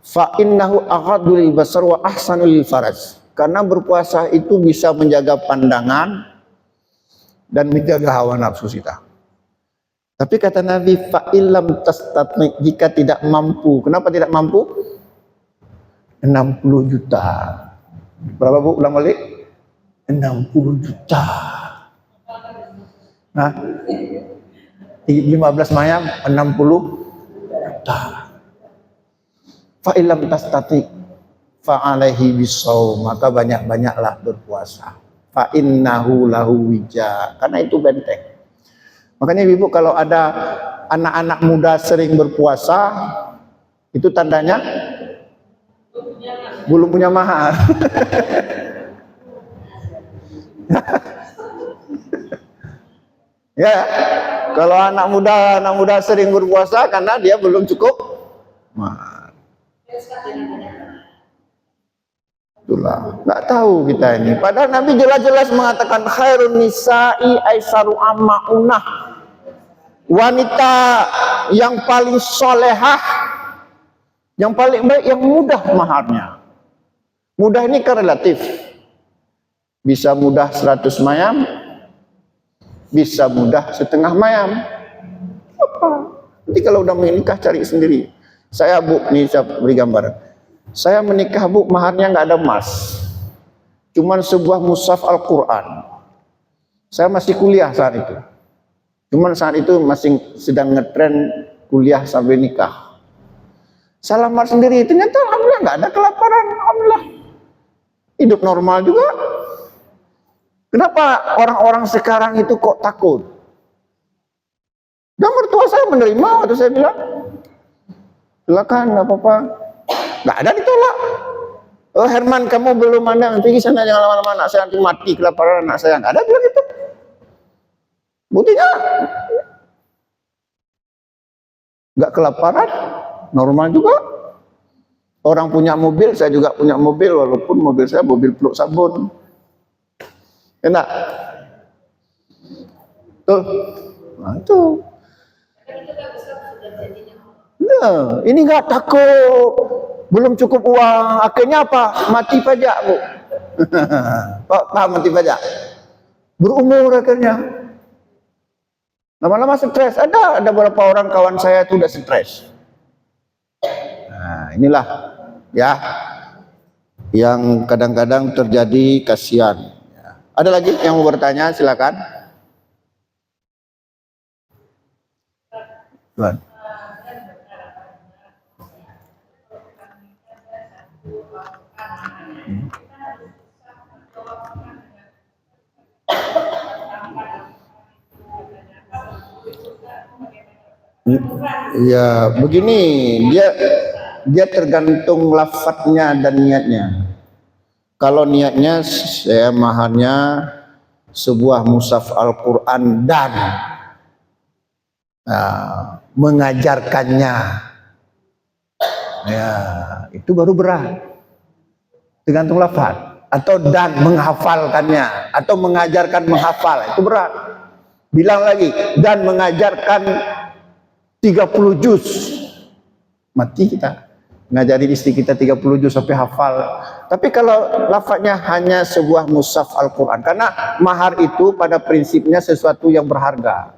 Fa innahu aghaddu lil basar wa ahsanu lil faraj. Karena berpuasa itu bisa menjaga pandangan dan menjaga hawa nafsu kita. Tapi kata Nabi, fa illam tastati, jika tidak mampu. Kenapa tidak mampu? 60 juta. Berapa Bu? Ulang balik. 60 juta. Nah, 15 mayam 60 juta. Fa illam tastati fa alaihi bisawm, maka banyak-banyaklah berpuasa. Fa innahu lahu wija, karena itu benteng. Makanya Ibu, kalau ada anak-anak muda sering berpuasa, itu tandanya belum punya mahar. Ya, kalau anak muda sering berpuasa karena dia belum cukup mahar. Itulah, nggak tahu kita ini. Padahal Nabi jelas-jelas mengatakan khairun nisa'i aisaru ammaunah. Wanita yang paling solehah, yang paling baik, yang mudah maharnya. Mudah ini kan relatif. Bisa mudah 100 mayam, bisa mudah setengah mayam. Apa? Nanti kalau udah menikah cari sendiri. Saya Bu, nih saya beri gambaran. Saya menikah Bu, maharnya nggak ada emas. Cuman sebuah mushaf Al-Quran. Saya masih kuliah saat itu. Cuman saat itu masih sedang ngetren kuliah sampai nikah. Saya lamar sendiri, ternyata alhamdulillah nggak ada kelaparan, alhamdulillah. Hidup normal juga. Kenapa orang-orang sekarang itu kok takut? Dan mertua saya menerima waktu saya bilang, silakan, nggak apa-apa. Nggak ada ditolak. Oh Herman, kamu belum ada, pergi sana, jangan lama-lama, anak saya nanti mati kelaparan anak saya. Nggak ada bilang gitu. Buktinya nggak kelaparan, normal juga. Orang punya mobil, saya juga punya mobil, walaupun mobil saya mobil peluk sabun. Enak. Tuh. Nah, itu. Nah, ini nggak takut. Belum cukup uang, akhirnya apa? Mati pajak, Bu. Paham mati pajak? Berumur akhirnya. Lama-lama stres. Ada beberapa orang kawan saya itu udah stres. Nah, inilah ya yang kadang-kadang terjadi, kasihan. Ada lagi yang mau bertanya, silakan. Tuan. Ya, begini, dia tergantung lafadznya dan niatnya. Kalau niatnya saya maharnya sebuah mushaf Al-Quran dan mengajarkannya, ya itu baru berat. Tergantung lafadz. Atau dan menghafalkannya, atau mengajarkan menghafal, itu berat. Bilang lagi, dan mengajarkan 30 juz, mati kita. Ngajarin istri kita 30 juz sampai hafal. Tapi kalau lafadznya hanya sebuah mushaf Al-Quran, karena mahar itu pada prinsipnya sesuatu yang berharga.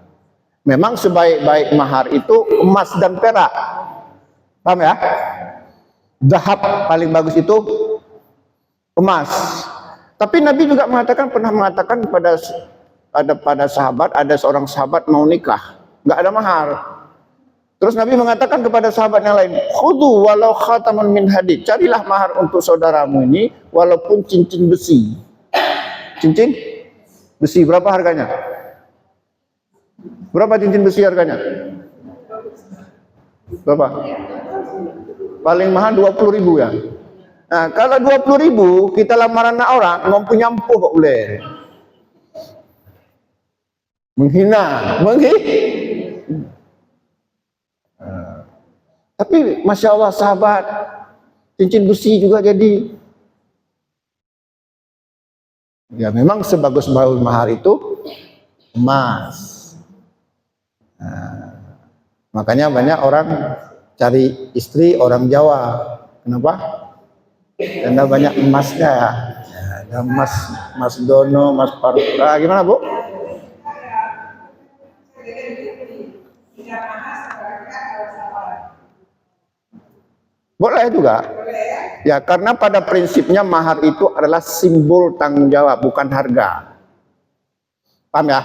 Memang sebaik-baik mahar itu emas dan perak. Paham ya? Zahab paling bagus itu emas. Tapi Nabi juga pernah mengatakan pada sahabat, ada seorang sahabat mau nikah, nggak ada mahar. Terus Nabi mengatakan kepada sahabat yang lain, "Khudhu walau khataman min hadid." Carilah mahar untuk saudaramu ini walaupun cincin besi. Cincin besi berapa harganya? Berapa cincin besi harganya? Berapa? Paling mahal 20.000 ya. Nah, kalau 20.000 kita lamaran anak orang, mampu nyampuh kok boleh. Menghina. Tapi Masya Allah sahabat, cincin besi juga jadi. Ya memang sebagus-bagus mahar itu emas. Nah, makanya banyak orang cari istri orang Jawa. Kenapa? Karena banyak emasnya ya. Ada emas dono, emas paru. Nah, gimana Bu? Boleh juga. Ya, karena pada prinsipnya mahar itu adalah simbol tanggung jawab, bukan harga. Paham ya?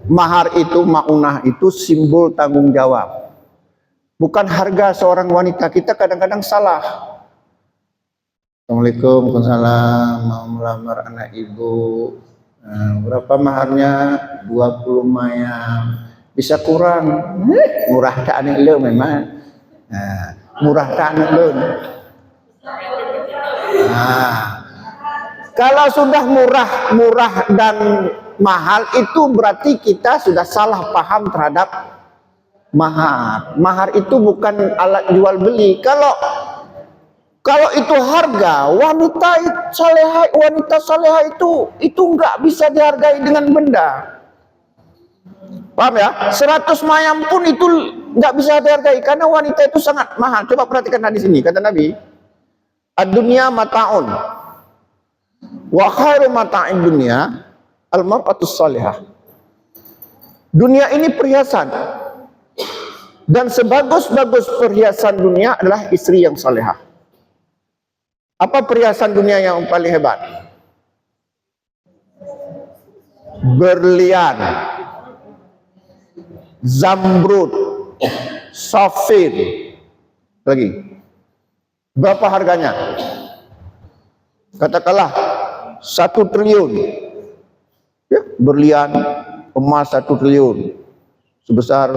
Mahar itu, maunah itu simbol tanggung jawab. Bukan harga seorang wanita. Kita kadang-kadang salah. Assalamualaikum, waalaikumsalam, mau melamar anak ibu. Nah, berapa maharnya? 20 mayam. Bisa kurang? Murah tak anak lu memang. Nah, murah tak anak lu. Nah, kalau sudah murah dan mahal itu berarti kita sudah salah paham terhadap mahar. Mahar itu bukan alat jual beli. Kalau itu harga, wanita salehah itu nggak bisa dihargai dengan benda. Paham ya? 100 mayam pun itu nggak bisa dihargai karena wanita itu sangat mahal. Coba perhatikan hadis ini, kata Nabi, ad-dunya mata'un wa khairu mata'in dunya al-mar'atus salihah. Dunia ini perhiasan. Dan sebagus-bagus perhiasan dunia adalah istri yang salihah. Apa perhiasan dunia yang paling hebat? Berlian, zamrud, safir. Lagi. Berapa harganya? Katakanlah 1 triliun. Ya, berlian, emas 1 triliun. Sebesar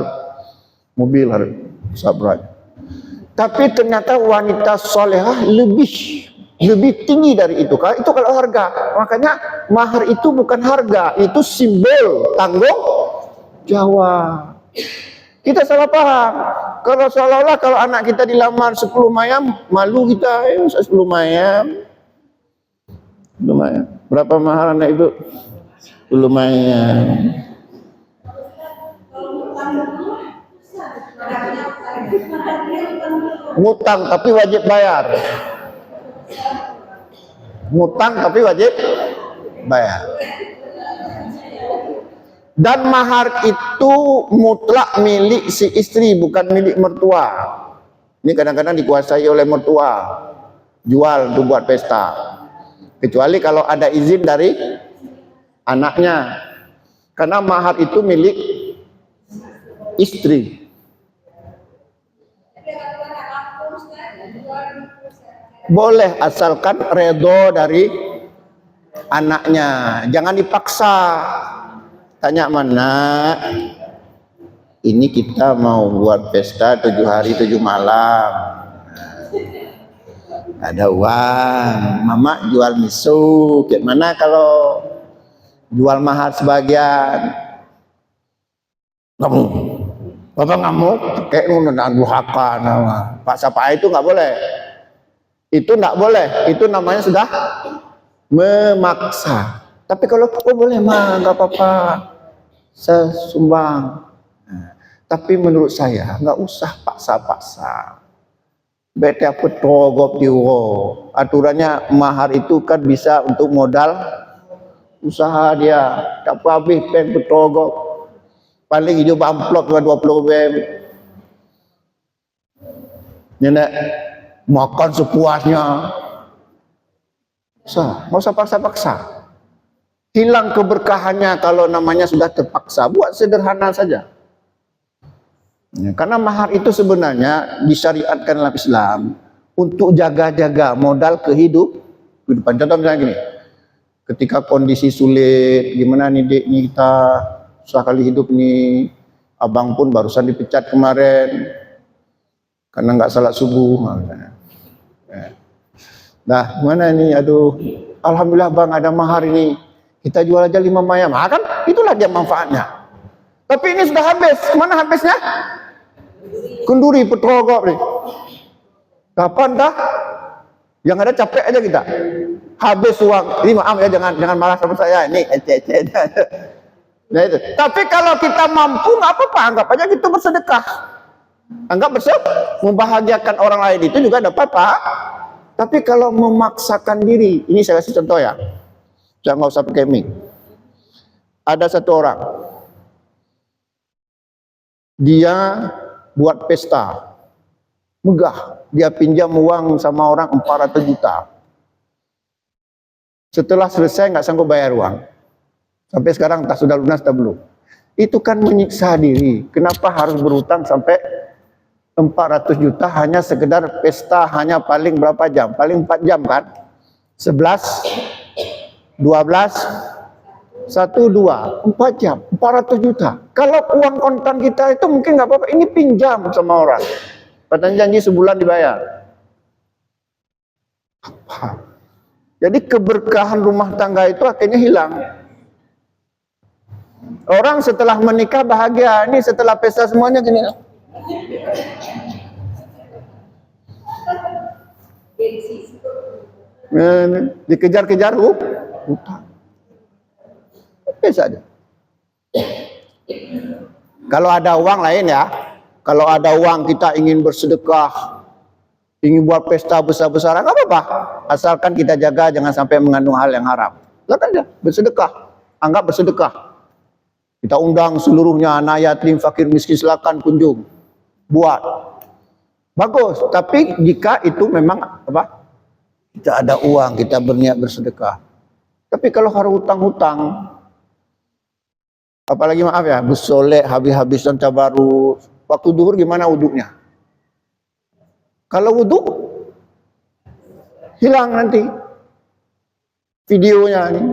mobil sahabat. Tapi ternyata wanita solehah lebih tinggi dari itu. Itu kalau harga. Makanya mahar itu bukan harga, itu simbol tanggung jawab. Kita salah paham. Kalau seolah-olah kalau anak kita dilamar 10 mayam, malu kita, 10 mayam. 10 mayam. Berapa mahar anak ibu? 10 mayam. Ngutang tapi wajib bayar. Ngutang tapi wajib bayar. Dan mahar itu mutlak milik si istri, bukan milik mertua. Ini kadang-kadang dikuasai oleh mertua. Jual untuk buat pesta. Kecuali kalau ada izin dari anaknya. Karena mahar itu milik istri. Boleh asalkan redho dari anaknya, jangan dipaksa. Tanya mana? Ini kita mau buat pesta 7 hari 7 malam. Ada uang, mama jual miso. Gimana kalau jual mahar sebagian? Ngamuk. Bapak ngamuk, kayak ngunduhan buhakan. Pak Sapa itu nggak boleh. Itu enggak boleh, itu namanya sudah memaksa. Tapi kalau boleh mah, enggak apa-apa, saya sumbang. Nah, tapi menurut saya enggak usah paksa-paksa. Bete apa togop diwo. Aturannya mahar itu kan bisa untuk modal usaha dia. Tak habis peng betogop. Paling hidup amplop 20 BM. Nenek makan sepuasnya. Nggak usah paksa-paksa. Hilang keberkahannya kalau namanya sudah terpaksa. Buat sederhana saja. Ya, karena mahar itu sebenarnya disyariatkan dalam Islam untuk jaga-jaga modal kehidupan. Contoh misalnya gini, ketika kondisi sulit, gimana nih dek, nih kita susah kali hidup nih, abang pun barusan dipecat kemarin karena nggak salat subuh. Nah, mana ini? Aduh, alhamdulillah bang ada mahar ini. Kita jual aja 5 mayam. Nah, kan itulah dia manfaatnya. Tapi ini sudah habis. Kemana habisnya? kenduri petrogok nih. Kapan dah? Yang ada capek aja kita. Habis uang. Ini maaf ya, jangan marah sama saya. Ini ece-ece. Nah itu. Tapi kalau kita mampu nggak apa-apa, anggap aja kita bersedekah. Anggap bersedekah, membahagiakan orang lain itu juga ada apa-apa. Tapi kalau memaksakan diri, ini saya kasih contoh ya. Jangan nggak usah pakai mic. Ada satu orang, dia buat pesta, megah. Dia pinjam uang sama orang 400 juta. Setelah selesai nggak sanggup bayar uang. Sampai sekarang entah sudah lunas atau belum. Itu kan menyiksa diri. Kenapa harus berutang sampai 400 juta hanya sekedar pesta, hanya paling berapa jam? Paling 4 jam kan? 11, 12, 1, 2, 4 jam, 400 juta. Kalau uang kontan kita itu mungkin nggak apa-apa. Ini pinjam sama orang. Padahal janji sebulan dibayar. Apa? Jadi keberkahan rumah tangga itu akhirnya hilang. Orang setelah menikah bahagia, ini setelah pesta semuanya gini. Dikejar-kejar hutang. Biasa aja. Kalau ada uang lain ya. Kalau ada uang kita ingin bersedekah, ingin buat pesta besar-besaran, nggak apa-apa. Asalkan kita jaga jangan sampai mengandung hal yang haram. Silakan aja bersedekah. Anggap bersedekah. Kita undang seluruhnya anak yatim, fakir, miskin, silakan kunjung. Buat. Bagus. Tapi jika itu memang apa? Kita ada uang, kita berniat bersedekah. Tapi kalau harus hutang-hutang, apalagi maaf ya, bersolek, habis-habisan tabaruk. Waktu duhur gimana wuduknya? Kalau wuduk hilang nanti videonya nih.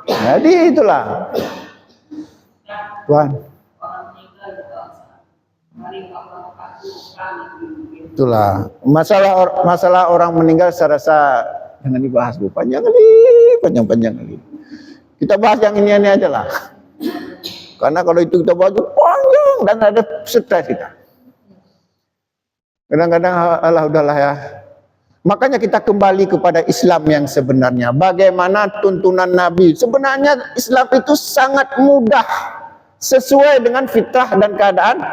Jadi itulah. Tuhan. Itulah masalah orang meninggal saya rasa jangan dibahas Bu, panjang kali. Kita bahas yang ini aja lah. Karena kalau itu kita bahas panjang dan ada stres kita. Kadang-kadang Allah udahlah ya. Makanya kita kembali kepada Islam yang sebenarnya. Bagaimana tuntunan Nabi? Sebenarnya Islam itu sangat mudah. Sesuai dengan fitrah dan keadaan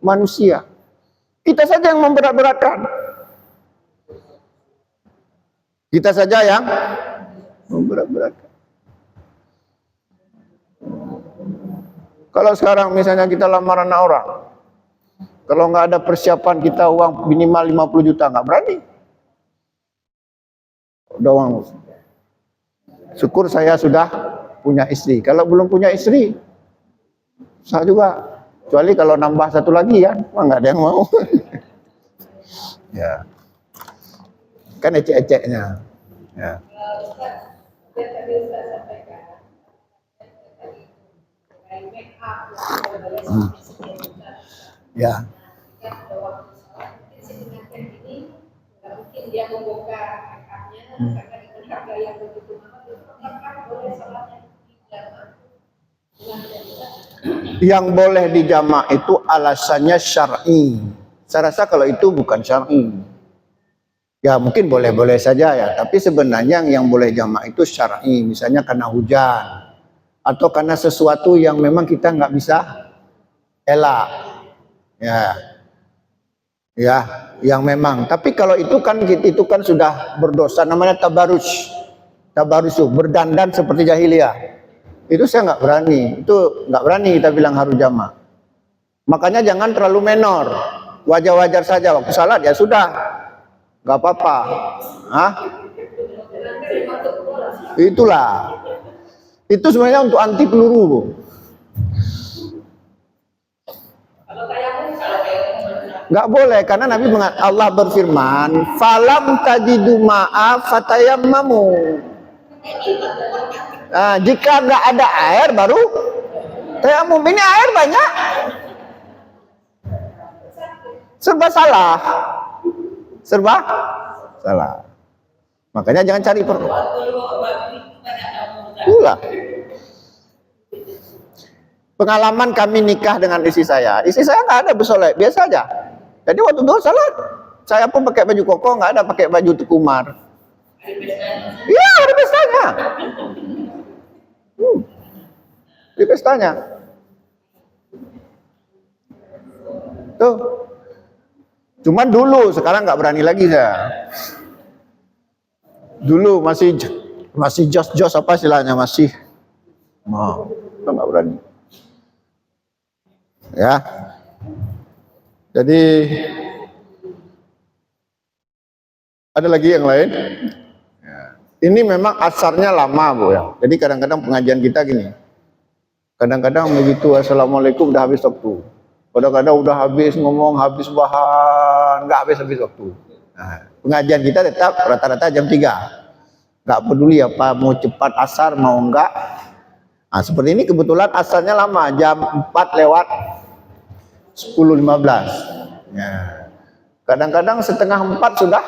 manusia. Kita saja yang memberat-beratkan. Kita saja yang memberat-beratkan. Kalau sekarang misalnya kita lamaran orang, kalau nggak ada persiapan kita uang minimal 50 juta, nggak berani. Udah uang. Syukur saya sudah punya istri. Kalau belum punya istri, saya juga. Kecuali kalau nambah satu lagi ya, nggak ada yang mau. Ya, kan ecek-eceknya. Ya. Ya. Mungkin dia membuka makeupnya karena dengan harga yang begitu mahal, boleh sholatnya di jamaah. Yang boleh dijamak itu alasannya syar'i. Saya rasa kalau itu bukan syar'i. Ya mungkin boleh-boleh saja ya, tapi sebenarnya yang boleh jamak itu syar'i. Misalnya karena hujan atau karena sesuatu yang memang kita nggak bisa elak. Ya, yang memang. Tapi kalau itu kan sudah berdosa, namanya tabarus. Tabarus itu berdandan seperti jahiliyah. Itu saya nggak berani. Itu nggak berani kita bilang harus jamak. Makanya jangan terlalu menor. Wajar-wajar saja. Waktu salat ya sudah, nggak apa-apa. Itulah. Itu sebenarnya untuk anti peluru. Nggak boleh karena Nabi Allah berfirman, "Falam tajidu ma'a fatayammamu." Nah, jika nggak ada air baru tayamum. Ini air banyak. Serba salah. Makanya jangan cari perlu. Itulah. Pengalaman kami nikah dengan istri saya nggak ada bersolek, biasa aja. Jadi waktu itu salat, saya pun pakai baju koko, nggak ada pakai baju tukumar. Ada pestanya. Iya, ada pestanya. Di pestanya. Tuh. Cuman dulu, sekarang nggak berani lagi saya. Dulu masih jos apa istilahnya, masih mau, nggak berani. Ya. Jadi ada lagi yang lain. Ini memang asarnya lama, Bu ya. Jadi kadang-kadang pengajian kita gini. Kadang-kadang begitu assalamualaikum udah habis waktu. Kadang-kadang udah habis ngomong, habis bahan, nggak habis waktu. Nah, pengajian kita tetap rata-rata jam 3. Nggak peduli apa mau cepat asar mau enggak. Nah, seperti ini kebetulan asarnya lama, jam 4 lewat 10.15. Ya. Kadang-kadang setengah 4 sudah,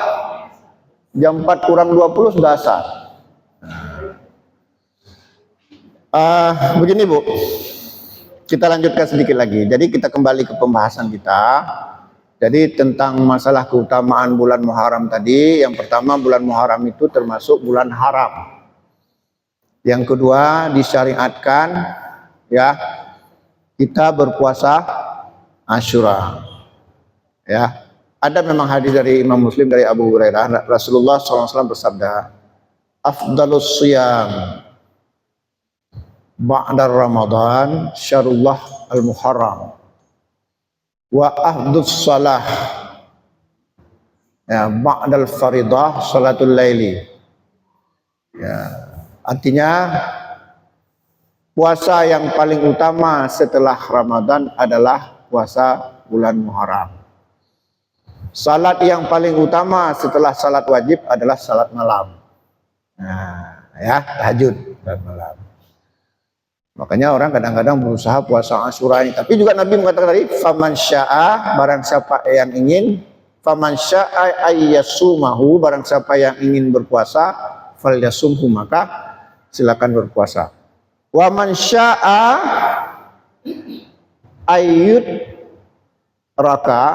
jam 4 kurang 20 sudah asar. Begini Bu, kita lanjutkan sedikit lagi. Jadi kita kembali ke pembahasan kita. Jadi tentang masalah keutamaan bulan Muharram tadi. Yang pertama, bulan Muharram itu termasuk bulan haram. Yang kedua, disyariatkan ya kita berpuasa Asyura. Ya, ada memang hadis dari Imam Muslim dari Abu Hurairah, Rasulullah SAW bersabda, "Afdalus siyam ba'da Ramadan syarullah al-Muharram wa ahdus salah ya ba'dal faridah salatul laili." Ya, artinya puasa yang paling utama setelah Ramadan adalah puasa bulan Muharram. Salat yang paling utama setelah salat wajib adalah salat malam. Nah, ya, tahajud salat malam. Makanya orang kadang-kadang berusaha puasa Asyura ini. Tapi juga Nabi mengatakan tadi, faman syaa, barang siapa yang ingin, faman syaa ayyasumahu, barang siapa yang ingin berpuasa, falyasumhu, maka silakan berpuasa. Wa man syaa ayyut raka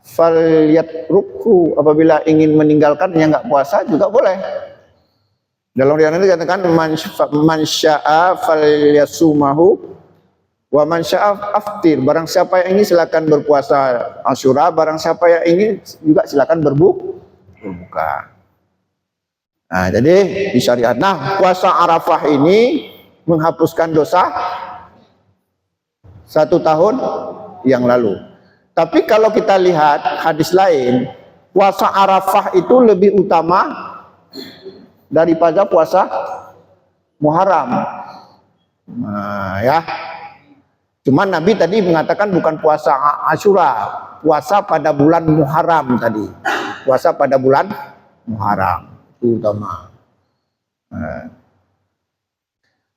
falyatruku, apabila ingin meninggalkannya nggak puasa juga boleh. Dalam riwayat ini dikatakan man syaa falyasumahu wa man syaa aftir, barang siapa yang ingin silakan berpuasa Asyura, barang siapa yang ingin juga silakan berbuka. Nah, jadi di syariat. Nah, puasa Arafah ini menghapuskan dosa 1 tahun yang lalu. Tapi kalau kita lihat hadis lain, puasa Arafah itu lebih utama daripada puasa Muharram. Nah, ya. Cuman Nabi tadi mengatakan bukan puasa Asyura, puasa pada bulan Muharram tadi. Puasa pada bulan Muharram itu utama. Nah.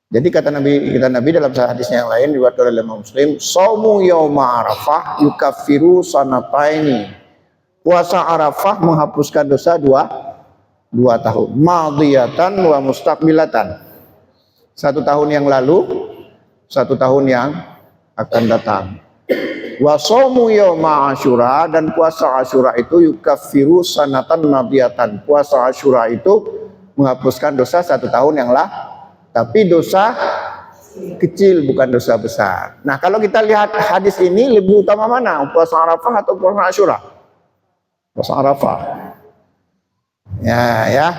Jadi kata Nabi dalam hadisnya yang lain riwayat oleh Imam Muslim, "Shaumu yauma Arafah yukaffiru sanataini." Puasa Arafah menghapuskan dosa dua tahun. Madiyatan wa mustaqbilatan. 1 tahun yang lalu, 1 tahun yang akan datang. Wa shaumu yauma Asyura, dan puasa Asyura itu yukaffiru sanatan madiyatan. Puasa Asyura itu menghapuskan dosa 1 tahun yang lalu. Tapi dosa kecil, bukan dosa besar. Nah, kalau kita lihat hadis ini, lebih utama mana? Puasa Arafah atau puasa Asyura? Puasa Arafah. Ya.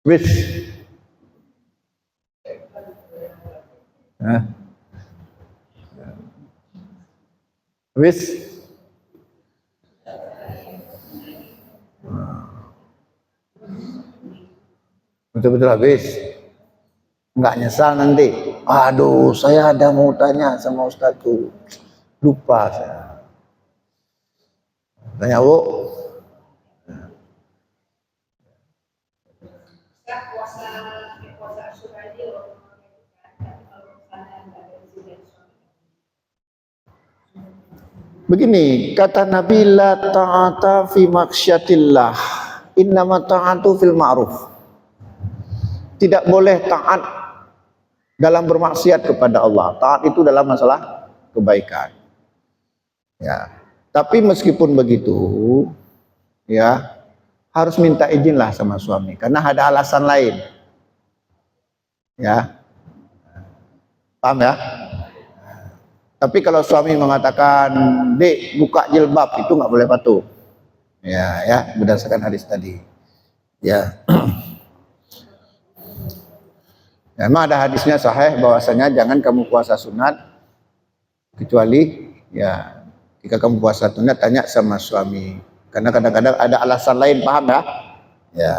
Wis. Wis. Betul-betul habis, nggak nyesal nanti. Aduh, saya ada mau tanya sama Ustadz, lupa saya. Tanya Bu. Begini, kata Nabi, la ta'ata fi maksyatillah, innama ta'atu fil ma'ruf. tidak boleh taat dalam bermaksiat kepada Allah. Taat itu dalam masalah kebaikan. Ya. Tapi meskipun begitu, ya, harus minta izinlah sama suami karena ada alasan lain. Ya. Paham ya? Tapi kalau suami mengatakan, "Dek, buka jilbab," itu nggak boleh patuh. Ya, berdasarkan hadis tadi. Ya. Memang ada hadisnya sahih bahwasanya jangan kamu puasa sunat kecuali ya jika kamu puasa sunat tanya sama suami. Karena kadang-kadang ada alasan lain, paham ya? Ya.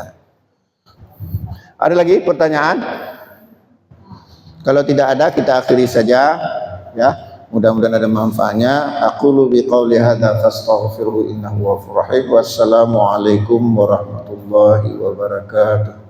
Ada lagi pertanyaan? Kalau tidak ada kita akhiri saja ya. Mudah-mudahan ada manfaatnya. Aqulu biqauli hadza fastaghfiruhu innahu ghafurur rahim. Wassalamualaikum warahmatullahi wabarakatuh.